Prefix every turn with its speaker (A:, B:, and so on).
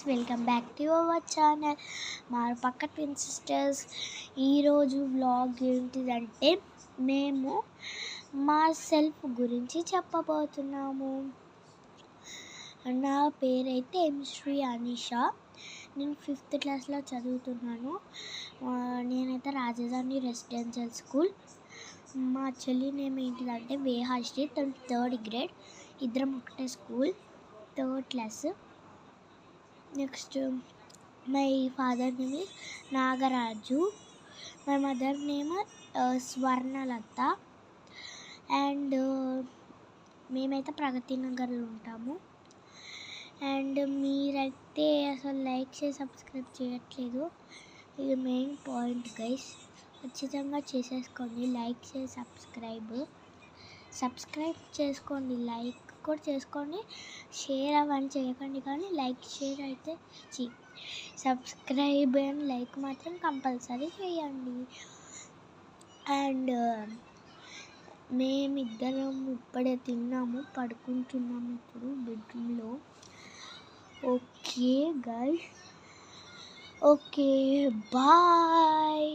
A: Welcome back to our channel పక్క twin sisters. ఈరోజు vlog ఏంటిదంటే మేము మా సెల్ఫ్ గురించి చెప్పబోతున్నాము. నా పేరైతే శ్రీ అనిష. నేను 5th క్లాస్లో చదువుతున్నాను. నేనైతే రాజధాని రెసిడెన్షియల్ స్కూల్. మా చెల్లి నేమ్ ఏంటిదంటే వేహాశ్రీ, తను 3rd grade. ఇద్దరం ఒకటే school, 3rd class. Next my father name is Nagaraju. My mother name Swarnalatha. And మేమైతే ప్రగతి నగర్లో ఉంటాము. అండ్ మీరైతే అసలు లైక్ చేసి సబ్స్క్రైబ్ చేయట్లేదు. ఇది మెయిన్ పాయింట్ గైస్. ఖచ్చితంగా చేసేసుకోండి. లైక్ చేసి సబ్స్క్రైబ్ చేసుకోండి. లైక్ కూడా చేసుకోండి. షేర్ అవన్నీ చేయకండి, కానీ లైక్ షేర్ అయితే సబ్స్క్రైబ్ అండ్ లైక్ మాత్రం కంపల్సరీ చేయండి. అండ్ మేమిద్దరం ఇప్పుడే తిన్నాము, పడుకుంటున్నాము ఇప్పుడు బెడ్రూమ్లో. Okay guys, okay bye.